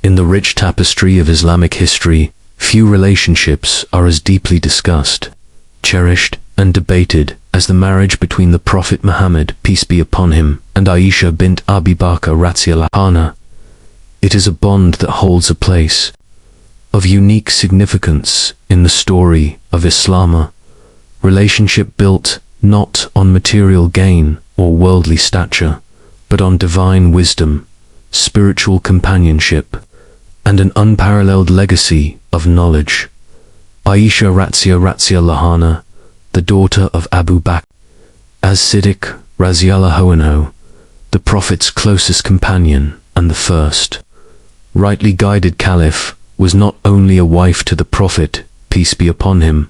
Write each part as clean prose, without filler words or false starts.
In the rich tapestry of Islamic history, few relationships are as deeply discussed, cherished, and debated as the marriage between the Prophet Muhammad, peace be upon him, and Aisha bint Abi Bakr radhiyallahu anha. It is a bond that holds a place of unique significance in the story of Islam, relationship built not on material gain or worldly stature, but on divine wisdom, spiritual companionship, and an unparalleled legacy of knowledge. Aisha radhiyallahu anha, the daughter of Abu Bakr as-Siddiq radhiyallahu anhu, the Prophet's closest companion and the first rightly guided caliph, was not only a wife to the Prophet, peace be upon him,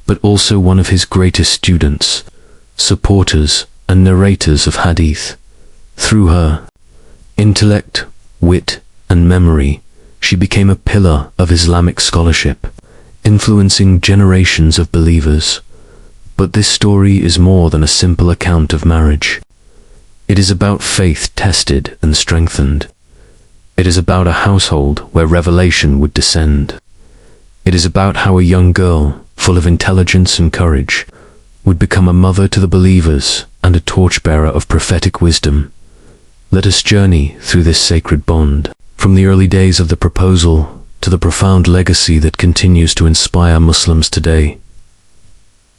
but also one of his greatest students, supporters, and narrators of Hadith. Through her intellect, wit, and memory, she became a pillar of Islamic scholarship, influencing generations of believers. But this story is more than a simple account of marriage. It is about faith tested and strengthened. It is about a household where revelation would descend. It is about how a young girl, full of intelligence and courage, would become a mother to the believers and a torchbearer of prophetic wisdom. Let us journey through this sacred bond, from the early days of the proposal to the profound legacy that continues to inspire Muslims today.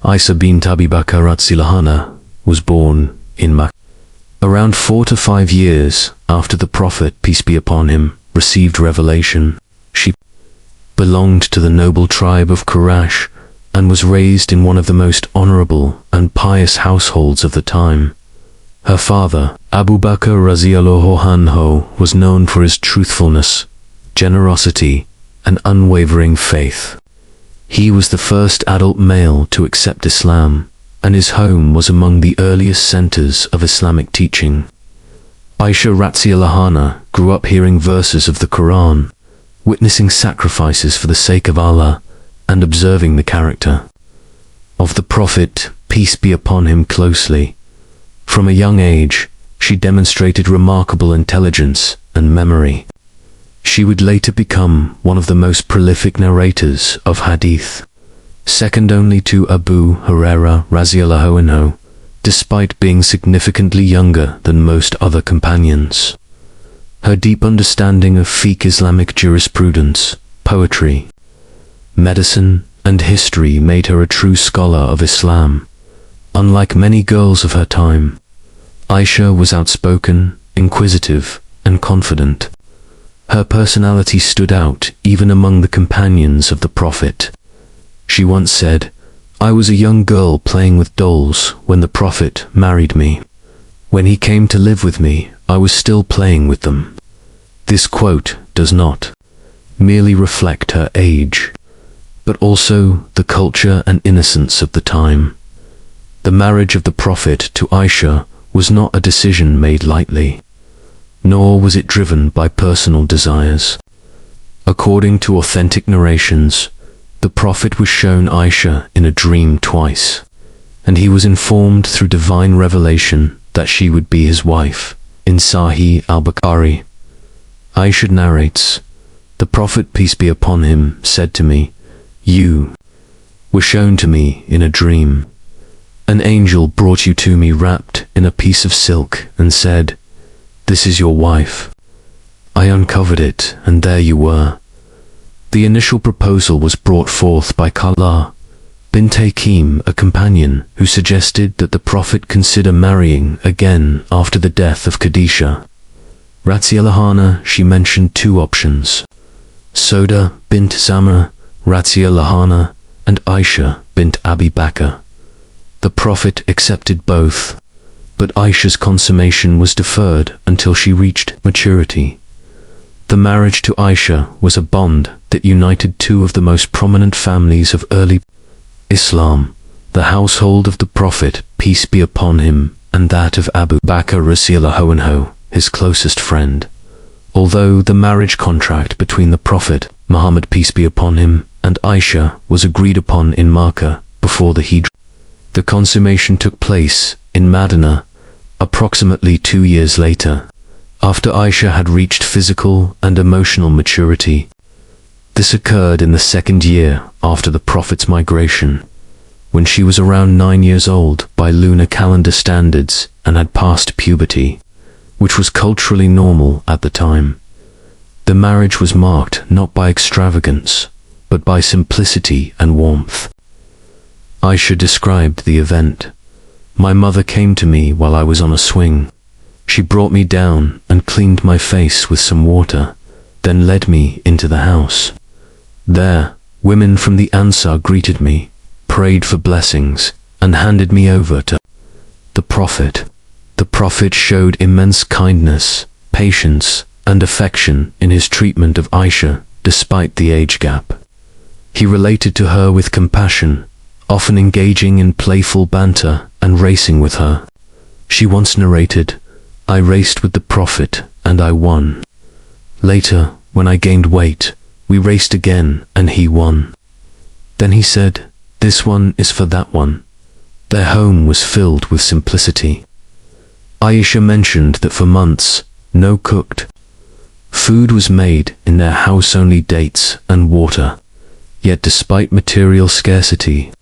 Aisha bint Abi Bakr radhiyallahu anha was born in Makkah. Around 4 to 5 years after the Prophet, peace be upon him, received revelation, she belonged to the noble tribe of Quraysh and was raised in one of the most honorable and pious households of the time. Her father, Abu Bakr radhiyallahu anhu, was known for his truthfulness, generosity, and unwavering faith. He was the first adult male to accept Islam, and his home was among the earliest centers of Islamic teaching. Aisha radhiyallahu anha grew up hearing verses of the Qur'an, witnessing sacrifices for the sake of Allah, and observing the character of the Prophet, peace be upon him, closely. From a young age, she demonstrated remarkable intelligence and memory. She would later become one of the most prolific narrators of Hadith, second only to Abu Hurairah radhiyallahu anhu, despite being significantly younger than most other companions. Her deep understanding of fiqh, Islamic jurisprudence, poetry, medicine, and history made her a true scholar of Islam. Unlike many girls of her time, Aisha was outspoken, inquisitive, and confident. Her personality stood out even among the companions of the Prophet. She once said, "I was a young girl playing with dolls when the Prophet married me. When he came to live with me, I was still playing with them." This quote does not merely reflect her age, but also the culture and innocence of the time. The marriage of the Prophet to Aisha was not a decision made lightly, nor was it driven by personal desires. According to authentic narrations, the Prophet was shown Aisha in a dream twice, and he was informed through divine revelation that she would be his wife. In Sahih al-Bukhari, Aisha narrates, "The Prophet, peace be upon him, said to me, 'You were shown to me in a dream. An angel brought you to me wrapped in a piece of silk and said, "This is your wife." I uncovered it, and there you were.'" The initial proposal was brought forth by Khala Bint Hakim, a companion who suggested that the Prophet consider marrying again after the death of Khadija radhiyallahu anha. She mentioned 2 options: Sauda bint Zamra radhiyallahu anha and Aisha bint Abi Bakr. The Prophet accepted both, but Aisha's consummation was deferred until she reached maturity. The marriage to Aisha was a bond that united 2 of the most prominent families of early Islam, the household of the Prophet, peace be upon him, and that of Abu Bakr radhiyallahu anhu, his closest friend. Although the marriage contract between the Prophet Muhammad, peace be upon him, and Aisha was agreed upon in Makkah before the Hijrah, the consummation took place in Medina approximately 2 years later. after Aisha had reached physical and emotional maturity. This occurred in the second year after the Prophet's migration, when she was around 9 years old by lunar calendar standards and had passed puberty, which was culturally normal at the time. The marriage was marked not by extravagance, but by simplicity and warmth. Aisha described the event. "My mother came to me while I was on a swing. She brought me down and cleaned my face with some water, then led me into the house. There, women from the Ansar greeted me, prayed for blessings, and handed me over to the Prophet. The Prophet showed immense kindness, patience, and affection in his treatment of Aisha despite the age gap. He related to her with compassion, often engaging in playful banter and racing with her. She once narrated, 'I raced with the Prophet and I won. Later, when I gained weight, we raced again and he won. Then he said, "This one is for that one." Their home was filled with simplicity. Aisha mentioned that for months, no cooked food was made in their house, only dates and water. Yet despite material scarcity,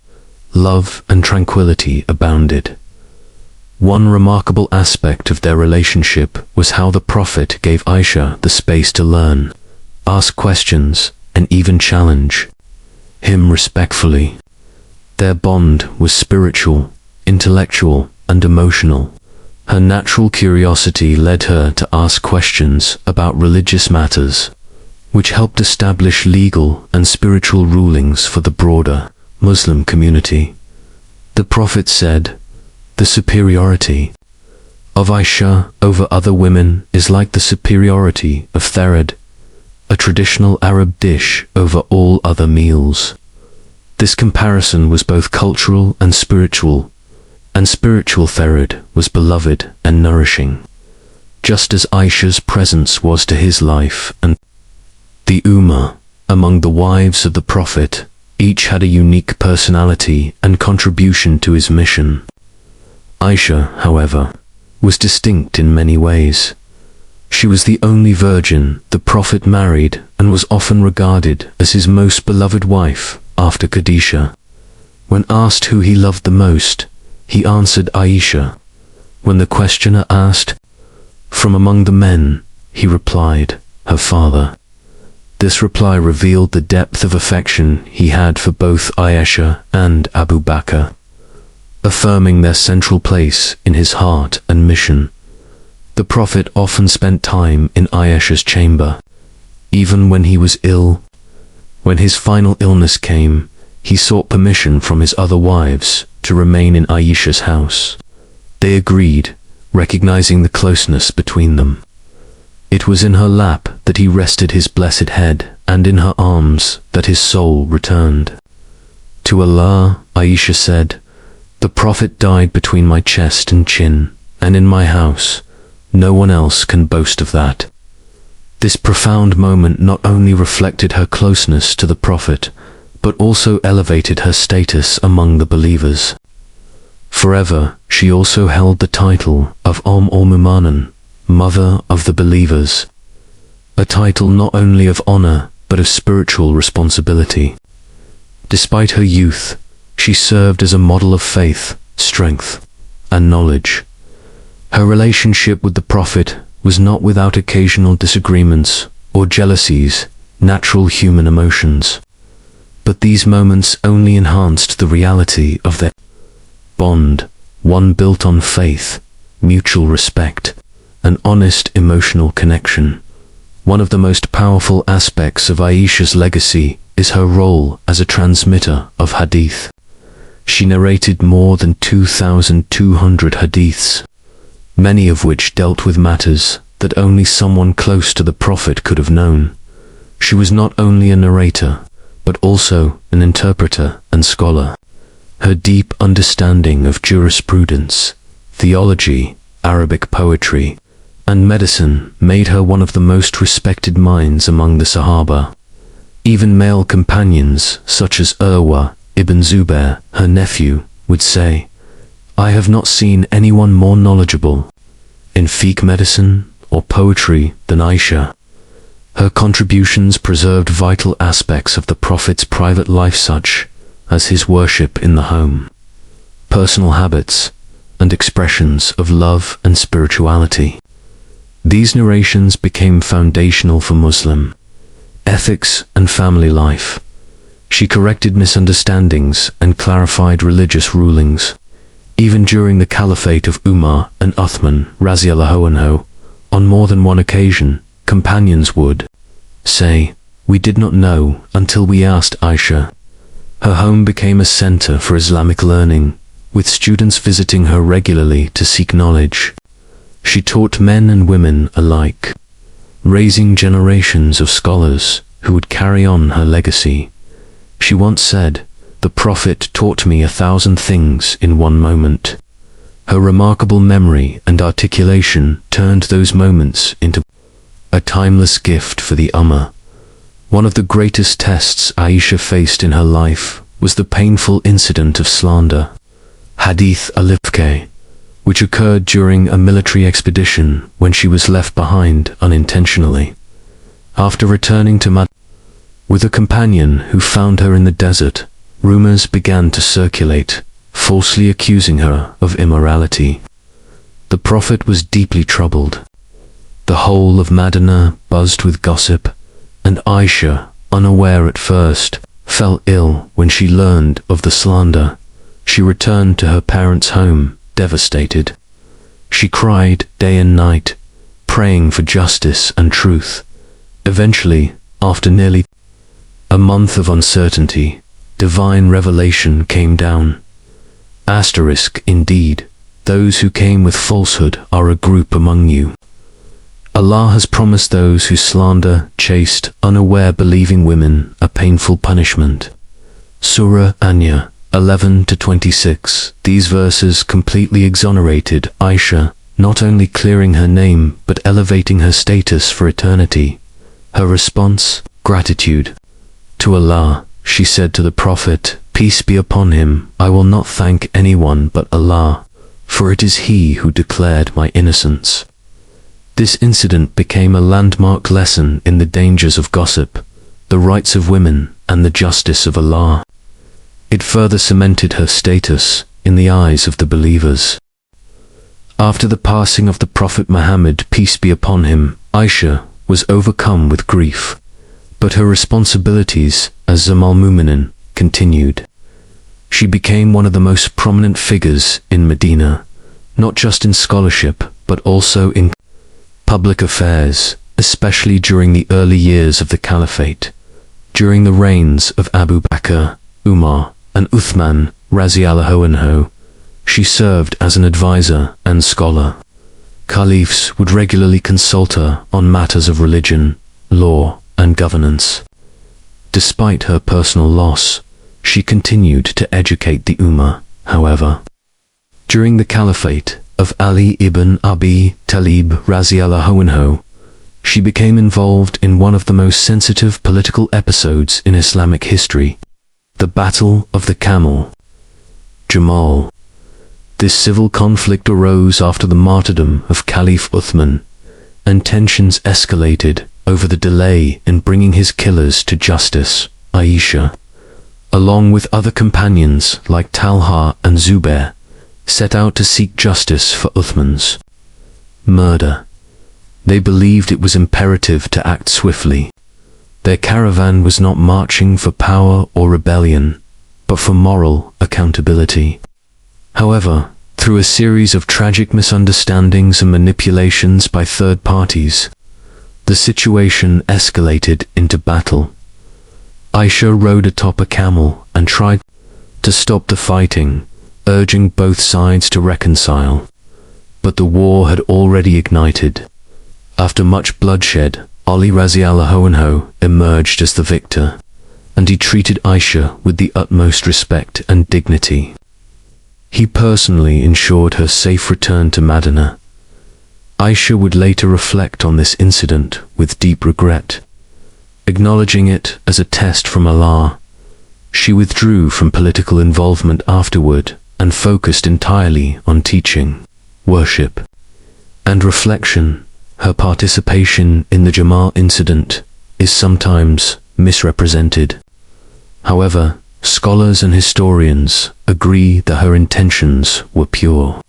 love and tranquility abounded. One remarkable aspect of their relationship was how the Prophet gave Aisha the space to learn, ask questions, and even challenge him respectfully. Their bond was spiritual, intellectual, and emotional. Her natural curiosity led her to ask questions about religious matters, which helped establish legal and spiritual rulings for the broader Muslim community. The Prophet said, "The superiority of Aisha over other women is like the superiority of tharid, a traditional Arab dish, over all other meals." This comparison was both cultural and spiritual tharid was beloved and nourishing, just as Aisha's presence was to his life and the Ummah. Among the wives of the Prophet, each had a unique personality and contribution to his mission. Aisha, however, was distinct in many ways. She was the only virgin the Prophet married and was often regarded as his most beloved wife after Khadijah. When asked who he loved the most, he answered Aisha. When the questioner asked, "From among the men," he replied, "Her father." This reply revealed the depth of affection he had for both Aisha and Abu Bakr, affirming their central place in his heart and mission. The Prophet often spent time in Aisha's chamber, even when he was ill. When his final illness came, he sought permission from his other wives to remain in Aisha's house. They agreed, recognizing the closeness between them. It was in her lap that he rested his blessed head, and in her arms that his soul returned to Allah. Aisha said, "The Prophet died between my chest and chin, and in my house. No one else can boast of that." This profound moment not only reflected her closeness to the Prophet, but also elevated her status among the believers. Forever, she also held the title of al-Mu'minin, Mother of the Believers, a title not only of honor, but of spiritual responsibility. Despite her youth, she served as a model of faith, strength, and knowledge. Her relationship with the Prophet was not without occasional disagreements or jealousies, natural human emotions. But these moments only enhanced the reality of their bond, one built on faith, mutual respect, an honest emotional connection. One of the most powerful aspects of Aisha's legacy is her role as a transmitter of Hadith. She narrated more than 2,200 Hadiths, many of which dealt with matters that only someone close to the Prophet could have known. She was not only a narrator, but also an interpreter and scholar. Her deep understanding of jurisprudence, theology, Arabic poetry, and medicine made her one of the most respected minds among the Sahaba. Even male companions, such as Urwa ibn Zubair, her nephew, would say, "I have not seen anyone more knowledgeable in fiqh medicine or poetry than Aisha. Her contributions preserved vital aspects of the Prophet's private life, such as his worship in the home, personal habits, and expressions of love and spirituality. These narrations became foundational for Muslim ethics and family life. She corrected misunderstandings and clarified religious rulings. Even during the caliphate of Umar and Uthman radiallahu anhu, on more than one occasion, companions would say, "We did not know until we asked Aisha." Her home became a center for Islamic learning, with students visiting her regularly to seek knowledge. She taught men and women alike, raising generations of scholars who would carry on her legacy. She once said, "The Prophet taught me 1,000 things in one moment." Her remarkable memory and articulation turned those moments into a timeless gift for the Ummah. One of the greatest tests Aisha faced in her life was the painful incident of slander, Hadith al-Ifk, which occurred during a military expedition when she was left behind unintentionally. After returning to Madinah with a companion who found her in the desert, rumors began to circulate, falsely accusing her of immorality. The Prophet was deeply troubled. The whole of Madinah buzzed with gossip, and Aisha, unaware at first, fell ill when she learned of the slander. She returned to her parents' home, devastated. She cried day and night, praying for justice and truth. Eventually, after nearly a month of uncertainty, divine revelation came down. Indeed, those who came with falsehood are a group among you. Allah has promised those who slander chaste, unaware believing women a painful punishment. Surah An-Nisa 11-26. These verses completely exonerated Aisha, not only clearing her name but elevating her status for eternity. Her response? Gratitude. To Allah, she said to the Prophet, peace be upon him, I will not thank anyone but Allah, for it is He who declared my innocence. This incident became a landmark lesson in the dangers of gossip, the rights of women, and the justice of Allah. It further cemented her status in the eyes of the believers. After the passing of the Prophet Muhammad, peace be upon him, Aisha was overcome with grief, but her responsibilities as al-Mu'minin continued. She became one of the most prominent figures in Medina, not just in scholarship, but also in public affairs, especially during the early years of the Caliphate. During the reigns of Abu Bakr, Umar, and Uthman radiallahu anhu, she served as an advisor and scholar. Caliphs would regularly consult her on matters of religion, law, and governance. Despite her personal loss, she continued to educate the Ummah, however. During the Caliphate of Ali ibn Abi Talib radiallahu anhu, she became involved in one of the most sensitive political episodes in Islamic history, the Battle of the Camel. Jamal. This civil conflict arose after the martyrdom of Caliph Uthman, and tensions escalated over the delay in bringing his killers to justice. Aisha, along with other companions like Talha and Zubair, set out to seek justice for Uthman's murder. They believed it was imperative to act swiftly. Their caravan was not marching for power or rebellion, but for moral accountability. However, through a series of tragic misunderstandings and manipulations by third parties, the situation escalated into battle. Aisha rode atop a camel and tried to stop the fighting, urging both sides to reconcile. But the war had already ignited. After much bloodshed, Ali radiallahu anhu emerged as the victor, and he treated Aisha with the utmost respect and dignity. He personally ensured her safe return to Madinah. Aisha would later reflect on this incident with deep regret. Acknowledging it as a test from Allah, she withdrew from political involvement afterward and focused entirely on teaching, worship, and reflection. Her participation in the Jamal incident is sometimes misrepresented. However, scholars and historians agree that her intentions were pure,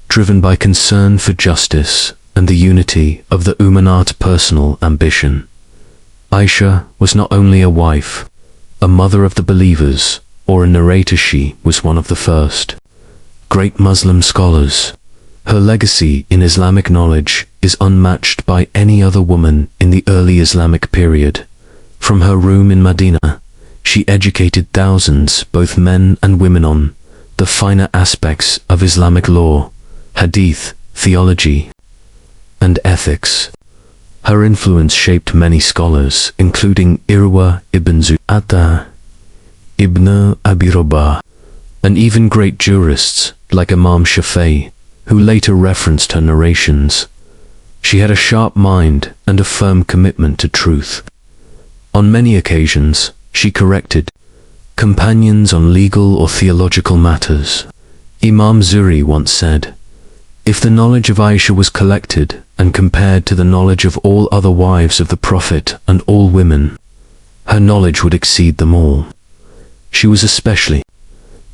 driven by concern for justice and the unity of the Ummah's personal ambition. Aisha was not only a wife, a mother of the believers, or a narrator. She was one of the first great Muslim scholars. Her legacy in Islamic knowledge is unmatched by any other woman in the early Islamic period. From her room in Medina, she educated thousands, both men and women, on the finer aspects of Islamic law, Hadith, theology, and ethics. Her influence shaped many scholars, including Irwa ibn Zu'ata, Ibn Abi Rabah, and even great jurists like Imam Shafi'i, who later referenced her narrations. She had a sharp mind and a firm commitment to truth. On many occasions, she corrected companions on legal or theological matters. Imam Zuri once said, "If the knowledge of Aisha was collected and compared to the knowledge of all other wives of the Prophet and all women, her knowledge would exceed them all." She was especially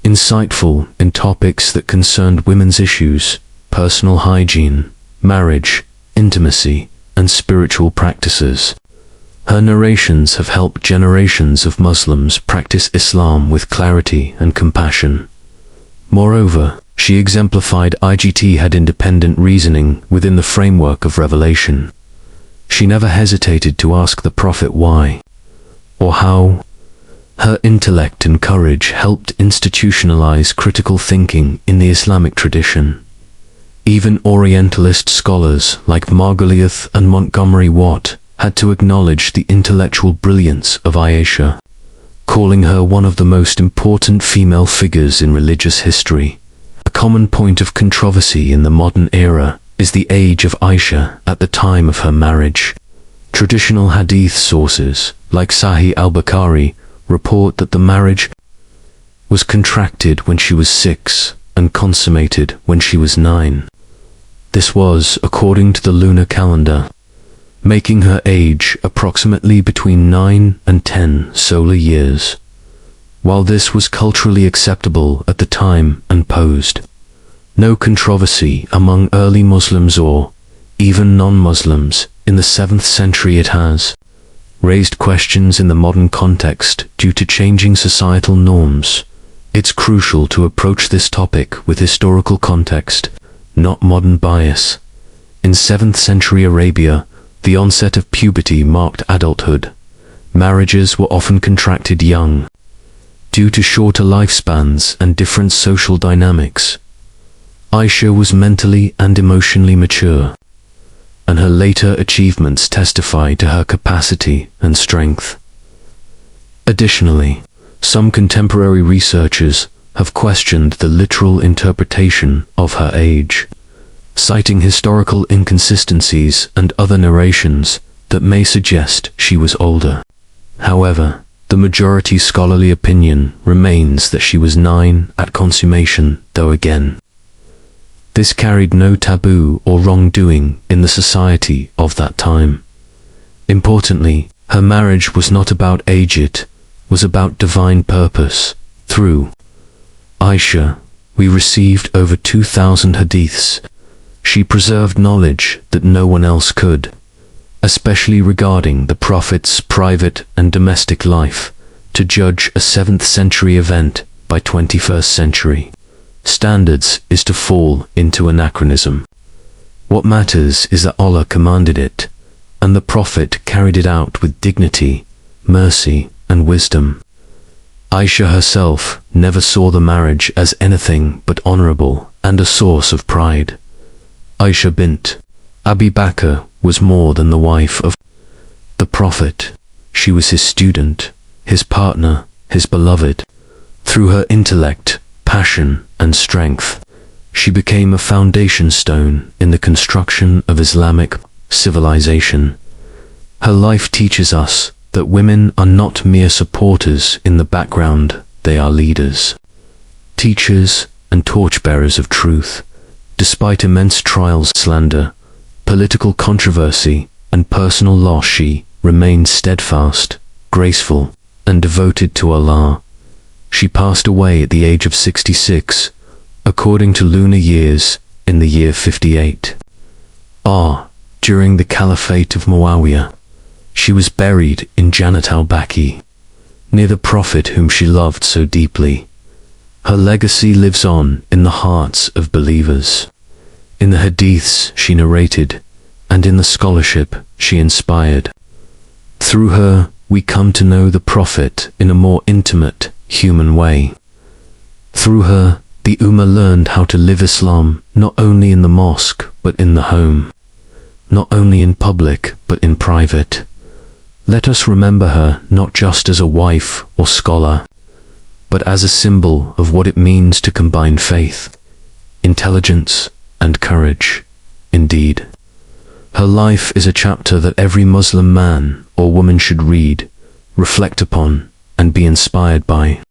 insightful in topics that concerned women's issues, personal hygiene, marriage, intimacy, and spiritual practices. Her narrations have helped generations of Muslims practice Islam with clarity and compassion. Moreover, she exemplified ijtihad, independent reasoning within the framework of revelation. She never hesitated to ask the Prophet why or how. Her intellect and courage helped institutionalize critical thinking in the Islamic tradition. Even Orientalist scholars like Margoliouth and Montgomery Watt had to acknowledge the intellectual brilliance of Aisha, calling her one of the most important female figures in religious history. A common point of controversy in the modern era is the age of Aisha at the time of her marriage. Traditional hadith sources, like Sahih al-Bukhari, report that the marriage was contracted when she was 6 and consummated when she was 9. This was according to the lunar calendar, making her age approximately between 9 and 10 solar years. While this was culturally acceptable at the time and posed no controversy among early Muslims or even non-Muslims in the 7th century, it has raised questions in the modern context due to changing societal norms. It's crucial to approach this topic with historical context, not modern bias. In 7th century Arabia, the onset of puberty marked adulthood. Marriages were often contracted young, due to shorter lifespans and different social dynamics. Aisha was mentally and emotionally mature, and her later achievements testify to her capacity and strength. Additionally, some contemporary researchers have questioned the literal interpretation of her age, citing historical inconsistencies and other narrations that may suggest she was older. However, the majority scholarly opinion remains that she was 9 at consummation, though again, this carried no taboo or wrongdoing in the society of that time. Importantly, her marriage was not about age, it was about divine purpose. Through Aisha, we received over 2,000 hadiths. She preserved knowledge that no one else could, especially regarding the Prophet's private and domestic life. To judge a 7th century event by 21st century standards is to fall into anachronism. What matters is that Allah commanded it, and the Prophet carried it out with dignity, mercy, and wisdom. Aisha herself never saw the marriage as anything but honorable and a source of pride. Aisha bint Abi Bakr was more than the wife of the Prophet. She was his student, his partner, his beloved. Through her intellect, passion, and strength, she became a foundation stone in the construction of Islamic civilization. Her life teaches us that women are not mere supporters in the background, they are leaders, teachers, and torchbearers of truth. Despite immense trials, slander, political controversy, and personal loss, she remained steadfast, graceful, and devoted to Allah. She passed away at the age of 66, according to lunar years, in the year 58. During the Caliphate of Muawiyah, she was buried in Jannat al-Baqi, near the Prophet whom she loved so deeply. Her legacy lives on in the hearts of believers, in the Hadiths she narrated, and in the scholarship she inspired. Through her, we come to know the Prophet in a more intimate, human way. Through her, the Ummah learned how to live Islam not only in the mosque but in the home, not only in public but in private. Let us remember her not just as a wife or scholar, but as a symbol of what it means to combine faith, intelligence, and courage. Indeed, her life is a chapter that every Muslim man or woman should read, reflect upon, and be inspired by.